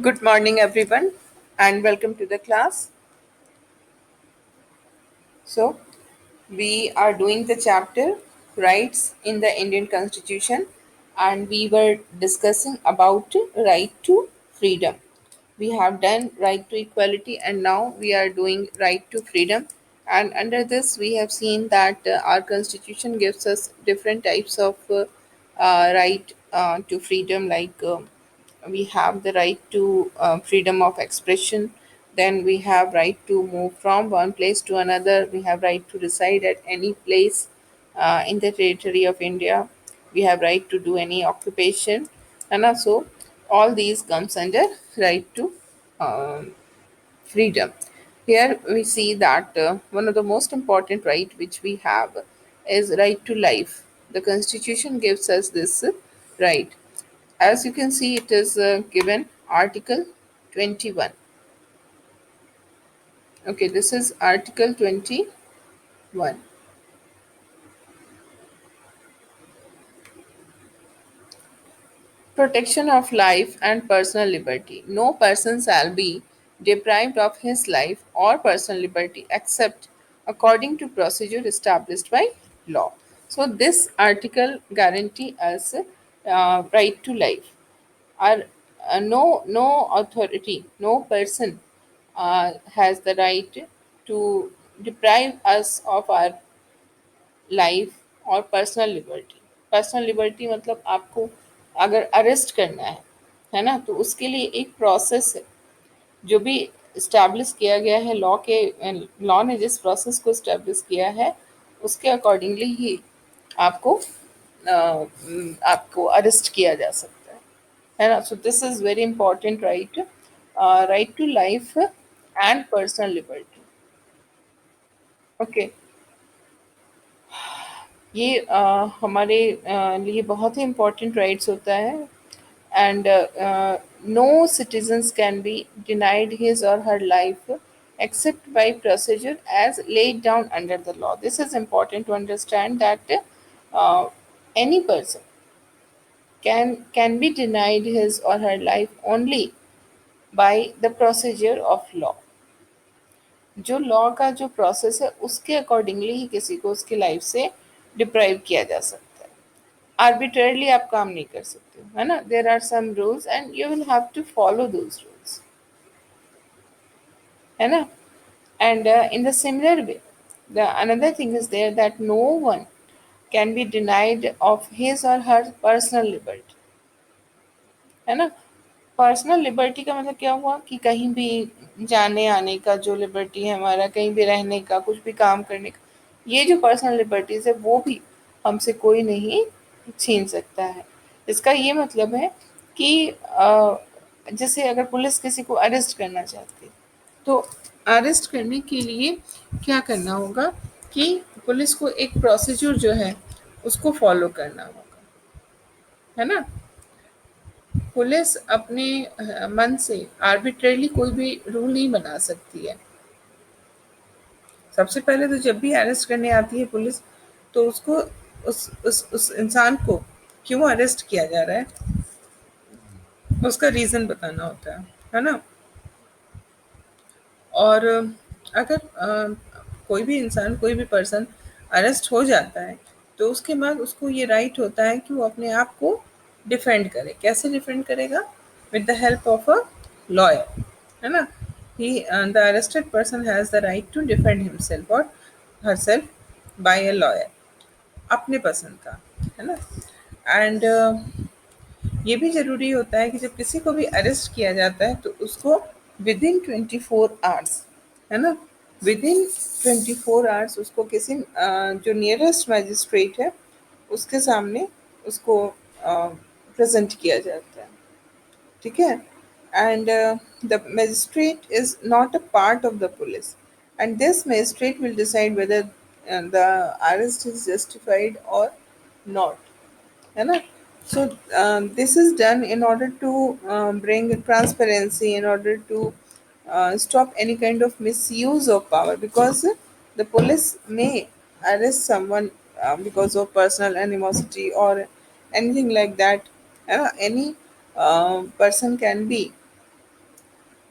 Good morning, everyone, and welcome to the class. So, we are doing the chapter Rights in the Indian Constitution, and we were discussing about right to freedom. We have done right to equality, and now we are doing right to freedom. And under this, we have seen that our constitution gives us different types of right to freedom, like we have the right to freedom of expression. Then we have right to move from one place to another. We have right to reside at any place in the territory of India. We have right to do any occupation, and also all these comes under right to um, freedom. Here we see that one of the most important right which we have is right to life. The constitution gives us this right. As you can see, it is given Article 21. Okay, this is Article 21. Protection of life and personal liberty. No person shall be deprived of his life or personal liberty except according to procedure established by law. So this article guarantee us right to life. Our no authority, no person has the right to deprive us of our life और personal liberty. Personal liberty मतलब आपको अगर arrest करना है ना, तो उसके लिए एक प्रोसेस है जो भी इस्टेब्लिश किया गया है लॉ ने जिस प्रोसेस को इस्टेब्लिश किया है उसके अकॉर्डिंगली ही आपको आपको अरेस्ट किया जा सकता है ना. So this is very important right, right to life and personal liberty. Okay, ये हमारे लिए बहुत ही इम्पोर्टेंट राइट्स होता है. And no citizens can be denied his or her life except by procedure as laid down under the law. This is important to understand that uh, any person can be denied his or her life only by the procedure of law. जो law का जो process है उसके accordingly ही किसी को उसकी life से deprive किया जा सकता है. आर्बिट्रेरली आप काम नहीं कर सकते हो, है ना. There are some rules and you will have to follow those rules, है ना. And in the similar way the another thing is there that no one can be denied of his or her personal liberty, है ना. Personal liberty का मतलब क्या हुआ कि कहीं भी जाने आने का जो लिबर्टी है हमारा, कहीं भी रहने का, कुछ भी काम करने का, ये जो पर्सनल लिबर्टीज है वो भी हमसे कोई नहीं छीन सकता है. इसका ये मतलब है कि जैसे अगर पुलिस किसी को अरेस्ट करना चाहती है तो अरेस्ट करने के लिए क्या करना होगा कि पुलिस को एक प्रोसीजर जो है उसको फॉलो करना होगा, है ना. पुलिस अपने मन से आर्बिट्रेरली कोई भी रूल नहीं बना सकती है. सबसे पहले तो जब भी अरेस्ट करने आती है पुलिस, तो उसको उस इंसान को क्यों अरेस्ट किया जा रहा है उसका रीज़न बताना होता है ना. और अगर कोई भी इंसान, कोई भी पर्सन अरेस्ट हो जाता है तो उसके बाद उसको ये राइट होता है कि वो अपने आप को डिफेंड करे. कैसे डिफेंड करेगा? With the help of a lawyer, है ना. He the arrested person has the right to defend himself और हरसेल्फ बाय अ लॉयर, अपने पसंद का, है ना. एंड ये भी ज़रूरी होता है कि जब किसी को भी अरेस्ट किया जाता है तो उसको विदिन 24 आवर्स, है ना, विदिन 24 आवर्स उसको किसी जो नियरेस्ट मजिस्ट्रेट है उसके सामने उसको प्रेजेंट किया जाता है. ठीक है. And the magistrate is not a part of the police and this magistrate will decide whether the arrest is justified और नॉट, है ना. So this is done in order to bring transparency, in order to stop any kind of misuse of power, because the police may arrest someone because of personal animosity or anything like that. Any person can be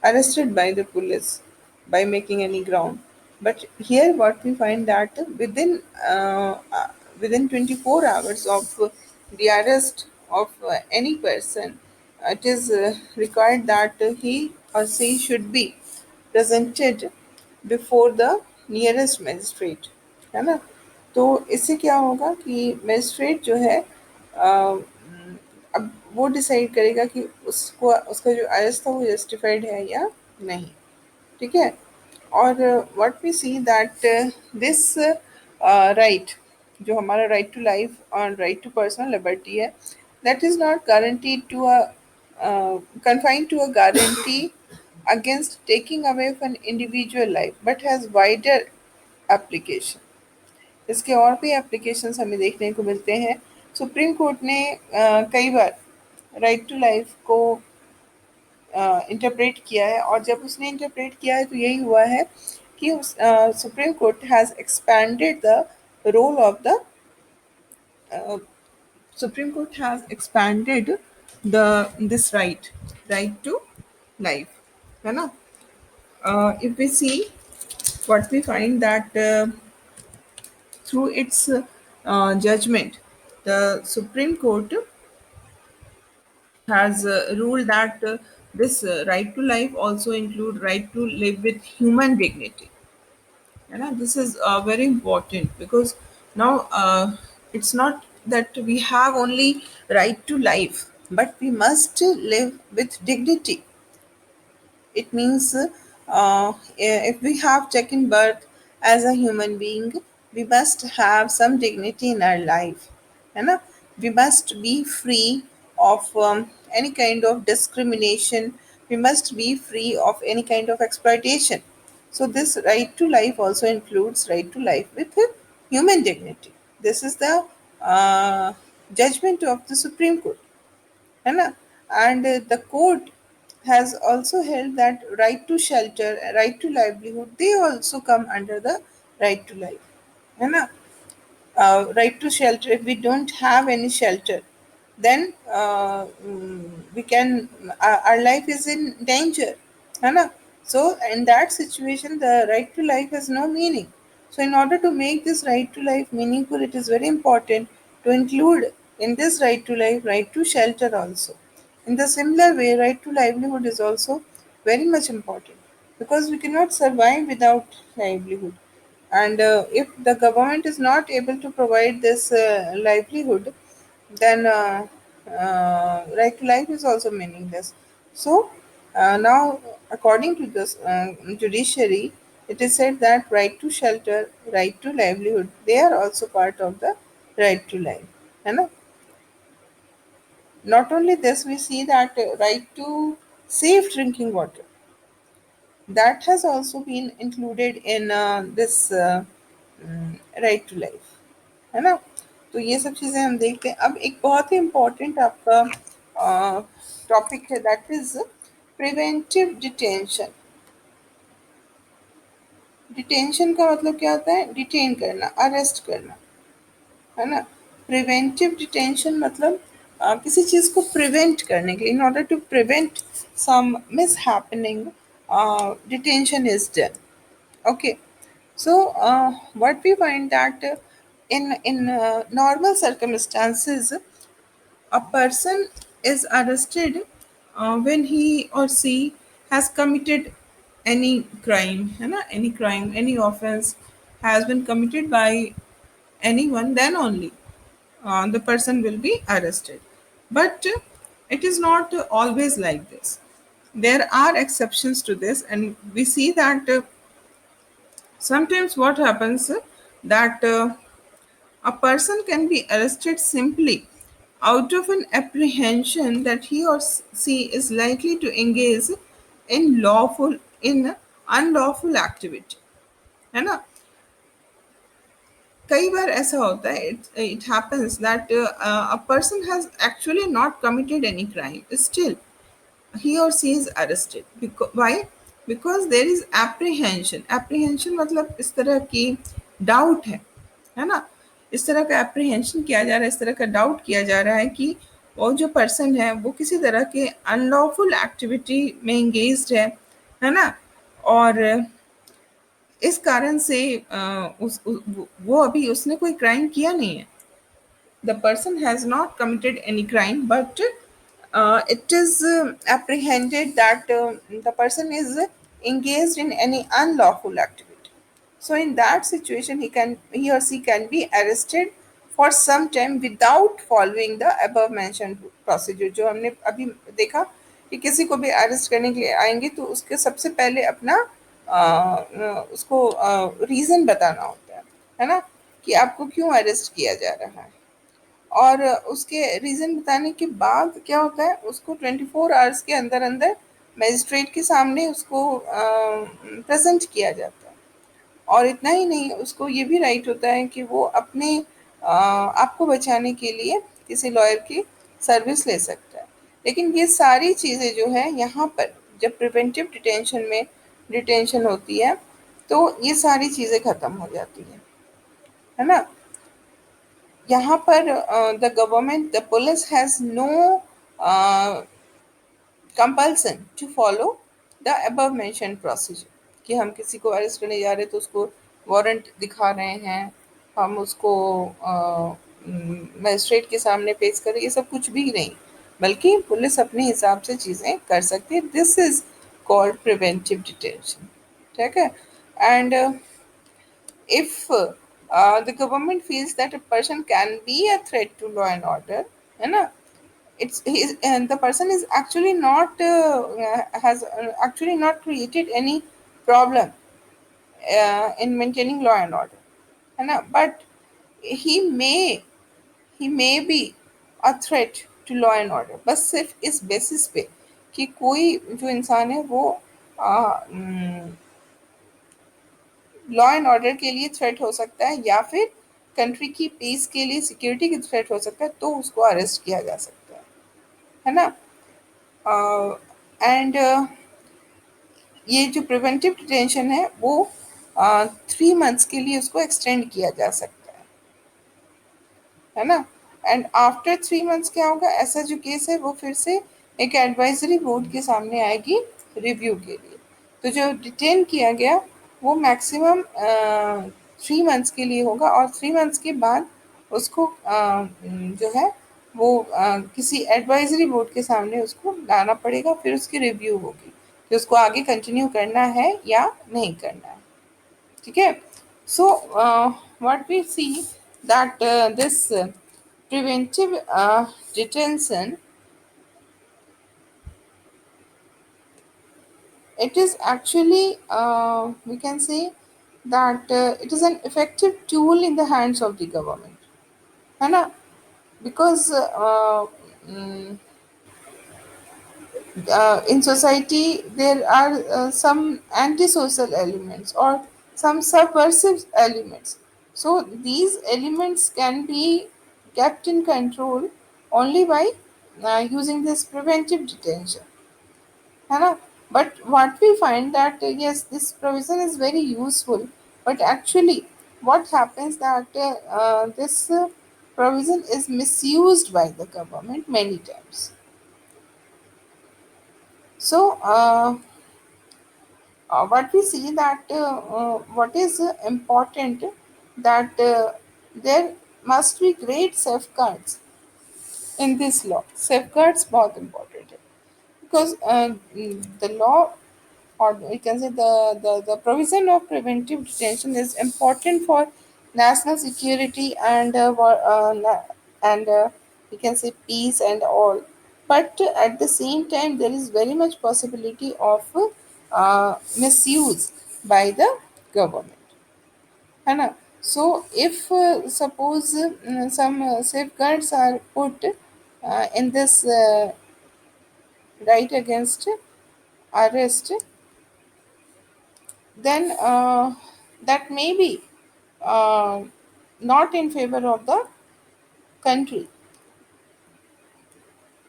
arrested by the police by making any ground. But here, what we find that within 24 hours of the arrest of any person, it is required that he or she should be presented before the nearest magistrate, है ना। तो इससे क्या होगा कि magistrate जो है अब वो डिसाइड करेगा कि उसको उसका जो अरेस्ट था वो जस्टिफाइड है या नहीं, ठीक है। और what we see that this right, जो हमारा राइट टू लाइफ और राइट टू पर्सनल लिबर्टी है, that is not guaranteed to a confined to a guarantee against taking away of an individual life but has wider application। इसके और भी applications हमें देखने को मिलते हैं। सुप्रीम कोर्ट ने कई बार राइट टू लाइफ को इंटरप्रेट किया है, और जब उसने इंटरप्रेट किया है तो यही हुआ है कि Supreme Court has expanded the role of the Supreme Court has expanded the this right to life, है ना। If we see, what we find that through its judgment, the Supreme Court has ruled that this right to life also include right to live with human dignity. And this is very important because now it's not that we have only right to life, but we must live with dignity. It means if we have taken birth as a human being, we must have some dignity in our life. है ना? We must be free of any kind of discrimination. We must be free of any kind of exploitation. So this right to life also includes right to life with human dignity. This is the judgment of the Supreme Court, है ना। And the court has also held that right to shelter, right to livelihood, they also come under the right to life, है ना। Right to shelter, if we don't have any shelter, then we can our life is in danger, है ना। So in that situation the right to life has no meaning. So in order to make this right to life meaningful, it is very important to include in this right to life right to shelter also. In the similar way, right to livelihood is also very much important, because we cannot survive without livelihood. And if the government is not able to provide this livelihood, then right to life is also meaningless. So now, according to this judiciary, it is said that right to shelter, right to livelihood, they are also part of the right to life. है ना? Not only this, we see that right to safe drinking water, that has also been included in this right to life, है ना। तो ये सब चीज़ें हम देखते हैं। अब एक बहुत ही इम्पोर्टेंट आपका टॉपिक है, that is preventive detention. Detention का मतलब क्या होता है? डिटेन करना, अरेस्ट करना, है ना। प्रिवेंटिव डिटेंशन मतलब किसी चीज़ को प्रिवेंट करने के लिए, in order to prevent some mishappening, detention is done. Okay, so what we find that in normal circumstances, a person is arrested when he or she has committed any crime, है ना, any crime, any offense has been committed by anyone, then only the person will be arrested. But it is not always like this. There are exceptions to this, and we see that sometimes what happens that a person can be arrested simply out of an apprehension that he or she is likely to engage in unlawful activity, है ना। कई बार ऐसा होता है, it happens that a person has actually not committed any crime, still he or she is arrested because why? Because there is apprehension मतलब इस तरह की डाउट है ना। इस तरह का एप्रीहेंशन किया जा रहा है, इस तरह का डाउट किया जा रहा है कि वो जो पर्सन है वो किसी तरह के अनलॉफुल एक्टिविटी में इंगेज्ड है, है ना। और इस कारण से वो अभी उसने कोई क्राइम किया नहीं है, the person has not committed any crime, but it is apprehended that the person is engaged in any unlawful activity. So in that situation, he or she can be arrested for some time without following the above mentioned procedure. जो हमने अभी देखा कि किसी को भी arrest करने के लिए आएंगे तो उसके सबसे पहले अपना उसको रीजन बताना होता है ना, कि आपको क्यों अरेस्ट किया जा रहा है। और उसके रीज़न बताने के बाद क्या होता है, उसको 24 आवर्स के अंदर अंदर मजिस्ट्रेट के सामने उसको प्रेजेंट किया जाता है। और इतना ही नहीं, उसको ये भी राइट होता है कि वो अपने आप को बचाने के लिए किसी लॉयर की सर्विस ले सकता है। लेकिन ये सारी चीज़ें जो है यहाँ पर जब प्रिवेंटिव डिटेंशन होती है तो ये सारी चीज़ें ख़त्म हो जाती हैं, है ना। यहाँ पर the government the police has no compulsion to follow the above mention procedure, कि हम किसी को अरेस्ट करने जा रहे हैं तो उसको वारंट दिखा रहे हैं, हम उसको मजिस्ट्रेट के सामने पेश करें, ये सब कुछ भी नहीं, बल्कि पुलिस अपने हिसाब से चीज़ें कर सकती है। This is called preventive detention, ठीक है। And if the government feels that a person can be a threat to law and order, है ना, and the person is actually not has actually not created any problem in maintaining law and order, है ना, but he may he may be a threat to law and order, बस सिर्फ इस basis पे कि कोई जो इंसान है वो लॉ एंड ऑर्डर के लिए थ्रेट हो सकता है या फिर कंट्री की पीस के लिए सिक्योरिटी की थ्रेट हो सकता है, तो उसको अरेस्ट किया जा सकता है ना। एंड ये जो प्रिवेंटिव डिटेंशन है वो 3 मंथ्स के लिए उसको एक्सटेंड किया जा सकता है ना। एंड आफ्टर 3 मंथ्स क्या होगा, ऐसा जो केस है वो फिर से एक एडवाइजरी बोर्ड के सामने आएगी रिव्यू के लिए। तो जो डिटेन किया गया वो मैक्सिमम 3 मंथ्स के लिए होगा, और 3 मंथ्स के बाद उसको जो है वो किसी एडवाइजरी बोर्ड के सामने उसको लाना पड़ेगा, फिर उसकी रिव्यू होगी कि उसको आगे कंटिन्यू करना है या नहीं करना है, ठीक है। So what we see that this preventive detention, it is actually we can say that it is an effective tool in the hands of the government, है ना, because mm, in society there are some antisocial elements or some subversive elements. So these elements can be kept in control only by using this preventive detention, है ना। But what we find that yes, this provision is very useful, but actually what happens that this provision is misused by the government many times. So what we see that what is important that there must be great safeguards in this law. Safeguards बहुत important है, because the law, or we can say the provision of preventive detention is important for national security and we can say peace and all. But at the same time there is very much possibility of misuse by the government, है ना। So if suppose some safeguards are put in this right against arrest, then that may be uh, not in favor of the country,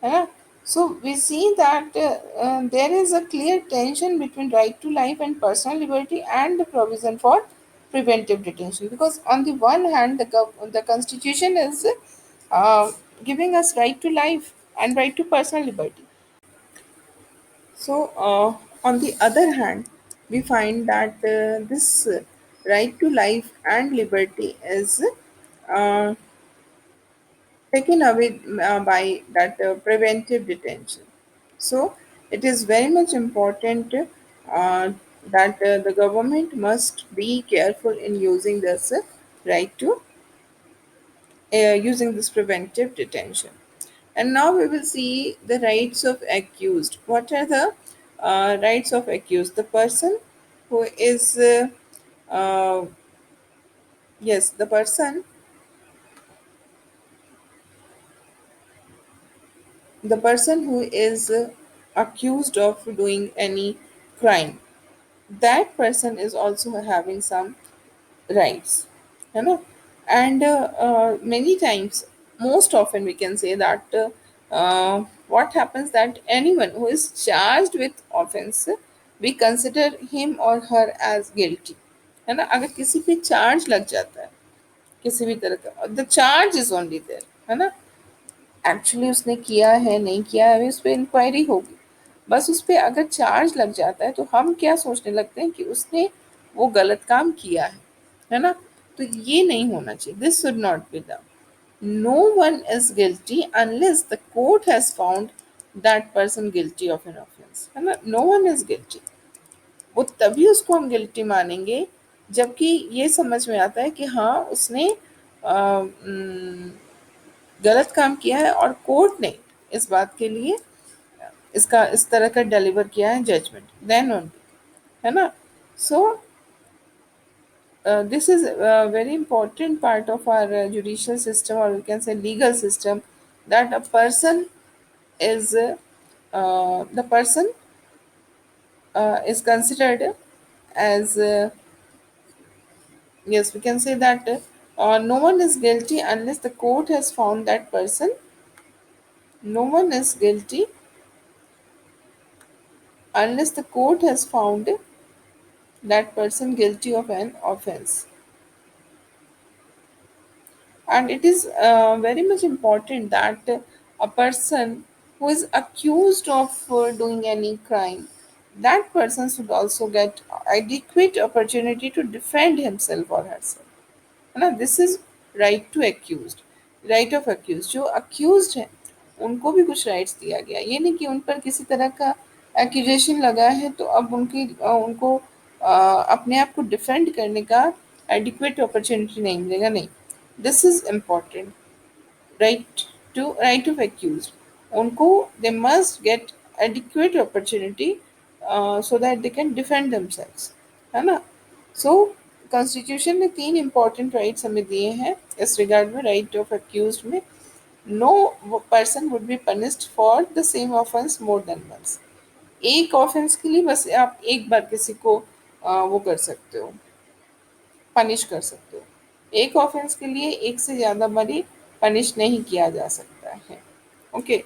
है ना। So we see that there is a clear tension between right to life and personal liberty and the provision for preventive detention, because on the one hand the constitution is uh, giving us right to life and right to personal liberty. So On the other hand, we find that this right to life and liberty is uh, taken away by that preventive detention. So, it is very much important that the government must be careful in using this right to using this preventive detention. And now we will see the rights of accused. What are the rights of accused? The person who is, uh, yes, the person who is accused of doing any crime, that person is also having some rights, you know. And many times, most often we can say that what happens that anyone who is charged with offense, we consider him or her as guilty, है ना। अगर किसी पे charge लग जाता है किसी भी तरह का, the charge is only there, है ना। एक्चुअली उसने किया है नहीं किया है अभी उस पर इंक्वायरी होगी, बस उस पर अगर चार्ज लग जाता है तो हम क्या सोचने लगते हैं कि उसने वो गलत काम किया है ना। तो ये नहीं होना चाहिए, this should not be done. No one is guilty unless the court has found that person guilty of an offence, है ना। नो वन इज गिल्टी, वो तभी उसको हम गिल्टी मानेंगे जबकि ये समझ में आता है कि हाँ उसने गलत काम किया है और कोर्ट ने इस बात के लिए इसका इस तरह का डिलीवर किया है जजमेंट, देन ओनली, है ना। सो this is a very important part of our judicial system, or we can say legal system, that a person is the person is considered as yes, we can say that no one is guilty unless the court has found that person. No one is guilty unless the court has found that person guilty of an offense. And it is very much important that a person who is accused of doing any crime, that person should also get adequate opportunity to defend himself or herself, है ना। This is right to accused, right of accuse, जो accused है उनको भी कुछ rights दिया गया। ये नहीं कि उन पर किसी तरह का एक्यूजेशन लगा है तो अब उनको अपने आप को डिफेंड करने का एडिक्वेट अपॉर्चुनिटी नहीं मिलेगा, नहीं। This is important, right of accused, उनको they must get adequate opportunity so that they can defend themselves, है ना। सो कॉन्स्टिट्यूशन ने तीन इम्पॉर्टेंट राइट्स हमें दिए हैं इस रिगार्ड में, राइट ऑफ अक्यूज में। No person would be punished for the same offence more than once. एक ऑफेंस के लिए बस आप एक बार किसी को वो कर सकते हो, पनिश कर सकते हो। एक ऑफेंस के लिए एक से ज़्यादा बारी पनिश नहीं किया जा सकता है। Okay,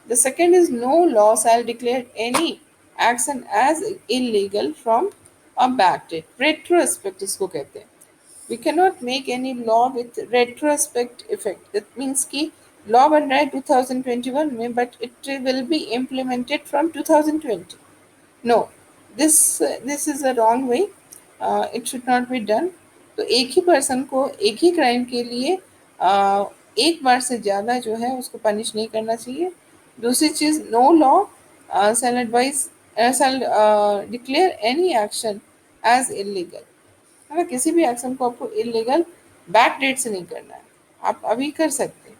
the second is no law shall declare any action as illegal from a back date. Retrospect इसको कहते हैं। We can not make any law with retrospect effect, that means कि लॉ बन रहा है 2021 में but it will be implemented from 2020। No, this is a wrong way, it should not be done. तो एक ही पर्सन को एक ही क्राइम के लिए एक बार से ज़्यादा जो है उसको पनिश नहीं करना चाहिए। दूसरी चीज़, no law shall advise shall declare any action as illegal, है ना। किसी भी एक्शन को आपको इलीगल बैक डेट से नहीं करना है, आप अभी कर सकते हैं,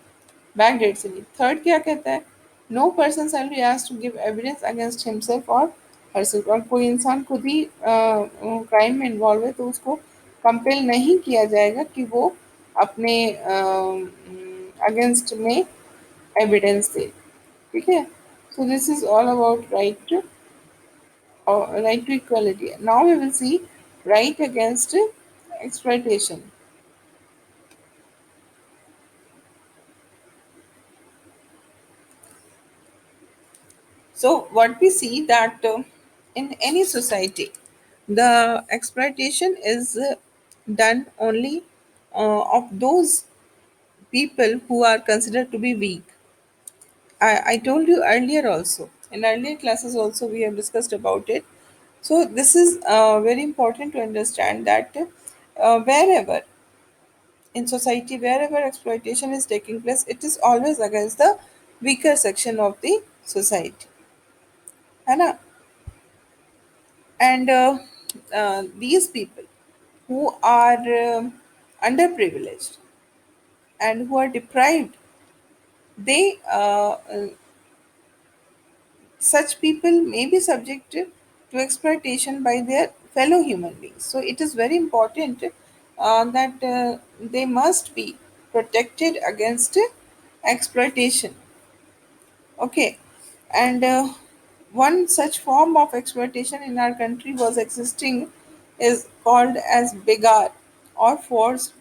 बैक डेट से नहीं। थर्ड क्या कहता है, no person shall be asked to give evidence against himself और हरसेल्फ। और कोई इंसान खुद ही क्राइम में इन्वॉल्व है तो उसको कंपेल नहीं किया जाएगा कि वो अपने अगेंस्ट में एविडेंस दे, ठीक है। सो this is all about right to equality. Now we will see right against exploitation. So what we see that in any society, the exploitation is done only of those people who are considered to be weak. I told you earlier also, in earlier classes also we have discussed about it, So this is very important to understand that wherever in society, wherever exploitation is taking place, it is always against the weaker section of the society, है ना? And these people who are underprivileged and who are deprived, they such people may be subjected to exploitation by their fellow human beings. So it is very important that they must be protected against exploitation. Okay, and one such form of exploitation in our country was existing is called as begar or forced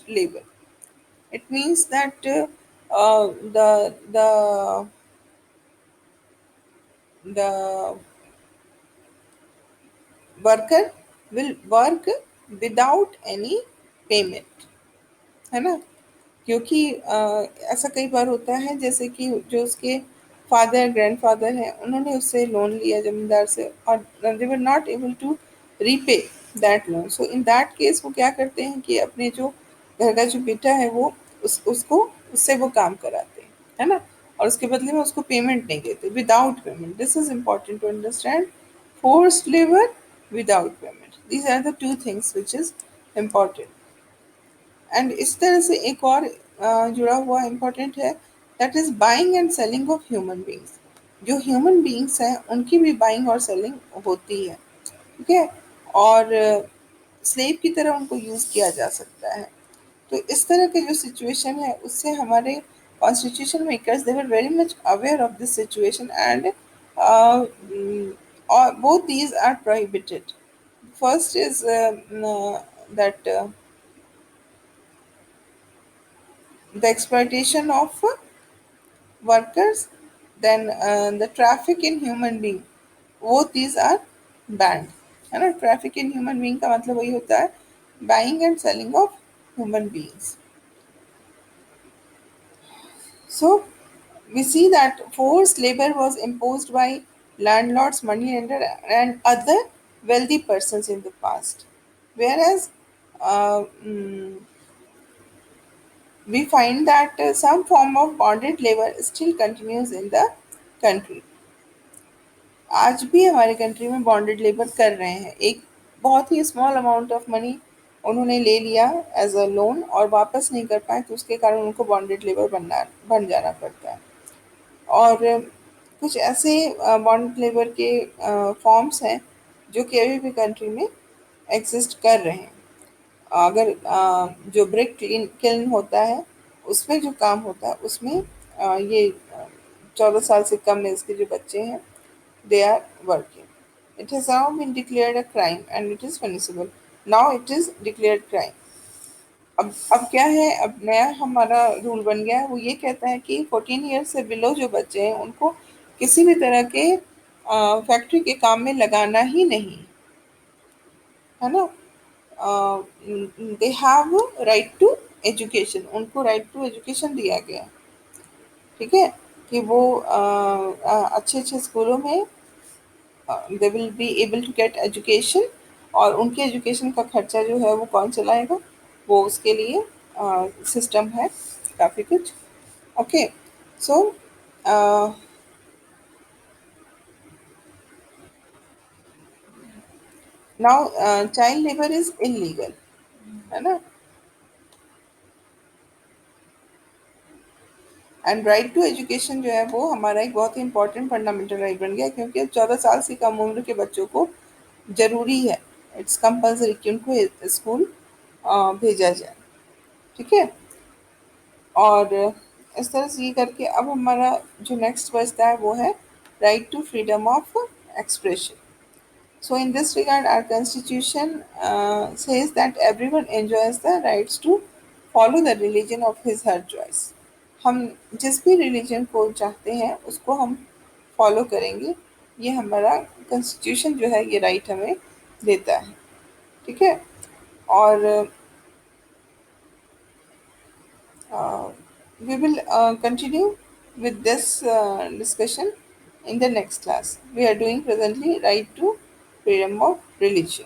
labor. It means that the worker will work without any payment, है ना? क्योंकि ऐसा कई बार होता है जैसे कि जो उसके फादर ग्रैंडफादर हैं उन्होंने उससे लोन लिया जमींदार से और they were not able to repay that loan, so in that case वो क्या करते हैं कि अपने जो घर का जो बेटा है वो उसको उससे वो काम कराते हैं, है ना? और उसके बदले में उसको पेमेंट नहीं देते, without payment. This is important to understand, forced labour without payment, these are the two things which is important. And इस तरह से एक और जुड़ा हुआ इम्पोर्टेंट है, that is buying and selling of human beings. जो ह्यूमन बींग्स हैं उनकी भी बाइंग और सेलिंग होती है, ठीक है? और स्लेव की तरह उनको यूज़ किया जा सकता है। तो इस तरह के जो सिचुएशन है उससे हमारे constitution makers they were very much aware of this situation and both these are prohibited. First is that the exploitation of workers, then the traffic in human being, both these are banned, है ना? Traffic in human being का मतलब वही होता है, buying and selling of human beings. So we see that forced labor was imposed by landlords, moneylender, and other wealthy persons in the past, whereas we find that some form of bonded labor still continues in the country. आज भी हमारे country में bonded labour कर रहे हैं। एक बहुत ही small amount of money उन्होंने ले लिया एज अ लोन और वापस नहीं कर पाए, तो उसके कारण उनको बॉन्डेड लेबर बन जाना पड़ता है। और कुछ ऐसे बॉन्ड लेबर के फॉर्म्स हैं जो कि अभी भी कंट्री में एग्जिस्ट कर रहे हैं। अगर जो ब्रिक किल्न होता है उसमें जो काम होता है उसमें ये 14 साल से कम एज के जो बच्चे हैं they are working. It has now been declared a crime and it is punishable. Now it is declared crime. अब क्या है, अब नया हमारा रूल बन गया है, वो ये कहता है कि 14 ईयर से बिलो जो बच्चे हैं उनको किसी भी तरह के फैक्ट्री के काम में लगाना ही नहीं, है ना? They have right to education, उनको राइट टू एजुकेशन दिया गया है, ठीक है? कि वो अच्छे अच्छे स्कूलों में they will be able to get education, और उनके एजुकेशन का खर्चा जो है वो कौन चलाएगा, वो उसके लिए सिस्टम है काफ़ी कुछ। Okay, so now child labour is illegal, है ना? एंड राइट टू एजुकेशन जो है वो हमारा एक बहुत ही इंपॉर्टेंट फंडामेंटल राइट बन गया, क्योंकि अब 14 साल से कम उम्र के बच्चों को ज़रूरी है, इट्स कंपल्सरी कि उनको स्कूल भेजा जाए, ठीक है? और इस तरह से ये करके अब हमारा जो नेक्स्ट बचता है वो है right to freedom of expression. So in this regard, our constitution says that everyone enjoys the rights to follow the religion of his her choice. हम जिस भी रिलीजन को चाहते हैं उसको हम फॉलो करेंगे, ये हमारा कॉन्स्टिट्यूशन जो है ये राइट हमें देता है, ठीक है? और we will continue with this discussion in the next class. We are doing presently right to freedom of religion.